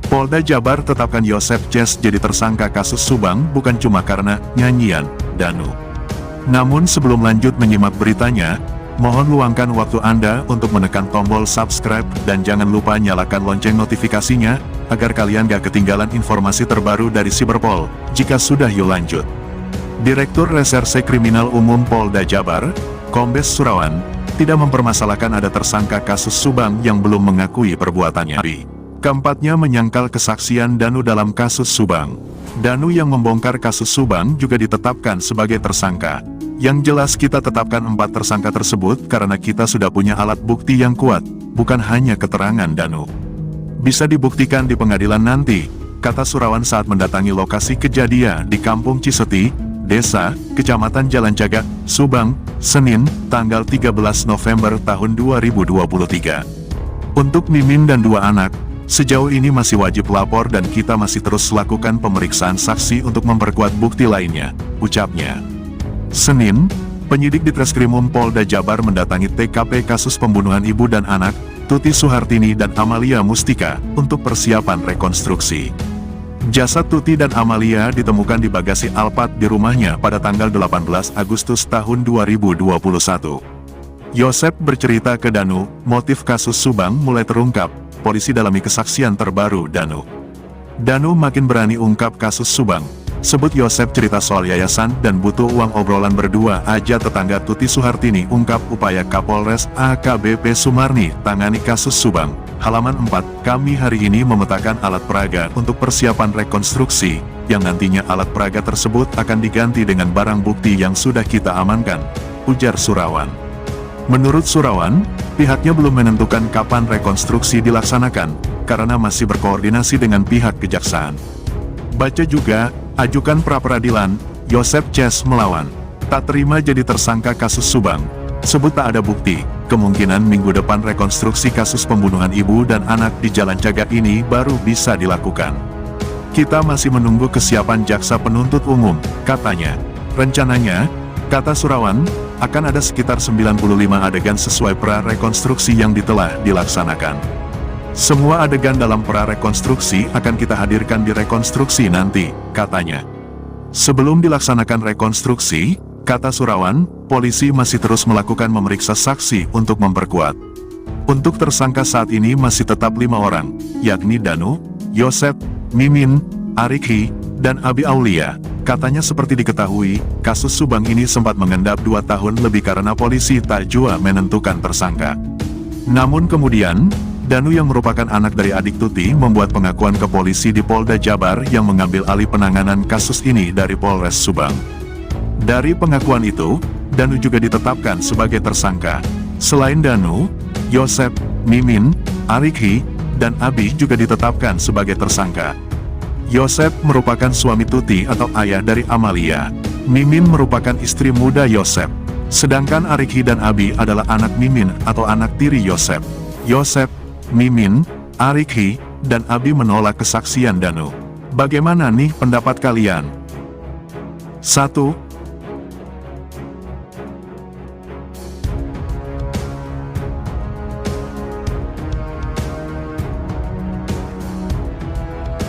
Polda Jabar tetapkan Yosep Ces jadi tersangka kasus Subang bukan cuma karena nyanyian Danu. Namun sebelum lanjut menyimak beritanya, mohon luangkan waktu Anda untuk menekan tombol subscribe dan jangan lupa nyalakan lonceng notifikasinya, agar kalian gak ketinggalan informasi terbaru dari Cyberpol. Jika sudah, yuk lanjut. Direktur Reserse Kriminal Umum Polda Jabar, Kombes Surawan, tidak mempermasalahkan ada tersangka kasus Subang yang belum mengakui perbuatannya. Keempatnya menyangkal kesaksian Danu dalam kasus Subang. Danu yang membongkar kasus Subang juga ditetapkan sebagai tersangka. Yang jelas kita tetapkan 4 tersangka tersebut karena kita sudah punya alat bukti yang kuat, bukan hanya keterangan Danu. Bisa dibuktikan di pengadilan nanti, kata Surawan saat mendatangi lokasi kejadian di Kampung Ciseti, Desa, Kecamatan Jalan Cagak, Subang, Senin, tanggal 13 November tahun 2023. Untuk Mimin dan 2 anak, sejauh ini masih wajib lapor dan kita masih terus lakukan pemeriksaan saksi untuk memperkuat bukti lainnya, ucapnya. Senin, penyidik di Treskrimum Polda Jabar mendatangi TKP kasus pembunuhan ibu dan anak, Tuti Suhartini dan Amalia Mustika, untuk persiapan rekonstruksi. Jasad Tuti dan Amalia ditemukan di bagasi Alphard di rumahnya pada tanggal 18 Agustus tahun 2021. Yosep bercerita ke Danu, motif kasus Subang mulai terungkap, polisi dalami kesaksian terbaru Danu. Danu makin berani ungkap kasus Subang. Sebut Yosep cerita soal yayasan dan butuh uang, obrolan berdua aja. Tetangga Tuti Suhartini ungkap upaya Kapolres AKBP Sumarni tangani kasus Subang. Halaman 4, kami hari ini memetakan alat peraga untuk persiapan rekonstruksi, yang nantinya alat peraga tersebut akan diganti dengan barang bukti yang sudah kita amankan, ujar Surawan. Menurut Surawan, pihaknya belum menentukan kapan rekonstruksi dilaksanakan, karena masih berkoordinasi dengan pihak kejaksaan. Baca juga, ajukan pra-peradilan, Yosep Ces melawan. Tak terima jadi tersangka kasus Subang. Sebut tak ada bukti, kemungkinan minggu depan rekonstruksi kasus pembunuhan ibu dan anak di Jalan Cagak ini baru bisa dilakukan. Kita masih menunggu kesiapan jaksa penuntut umum, katanya. Rencananya, kata Surawan, akan ada sekitar 95 adegan sesuai pra-rekonstruksi yang telah dilaksanakan. Semua adegan dalam pra-rekonstruksi akan kita hadirkan di rekonstruksi nanti, katanya. Sebelum dilaksanakan rekonstruksi, kata Surawan, polisi masih terus melakukan memeriksa saksi untuk memperkuat. Untuk tersangka saat ini masih tetap 5 orang, yakni Danu, Yosep, Mimin, Arikhi, dan Abi Aulia. Katanya seperti diketahui, kasus Subang ini sempat mengendap 2 tahun lebih karena polisi tak jua menentukan tersangka. Namun kemudian, Danu yang merupakan anak dari adik Tuti membuat pengakuan ke polisi di Polda Jabar yang mengambil alih penanganan kasus ini dari Polres Subang. Dari pengakuan itu, Danu juga ditetapkan sebagai tersangka. Selain Danu, Yosep, Mimin, Arikhi, dan Abi juga ditetapkan sebagai tersangka. Yosep merupakan suami Tuti atau ayah dari Amalia. Mimin merupakan istri muda Yosep. Sedangkan Arikhi dan Abi adalah anak Mimin atau anak tiri Yosep. Yosep, Mimin, Arikhi, dan Abi menolak kesaksian Danu. Bagaimana nih pendapat kalian? 1.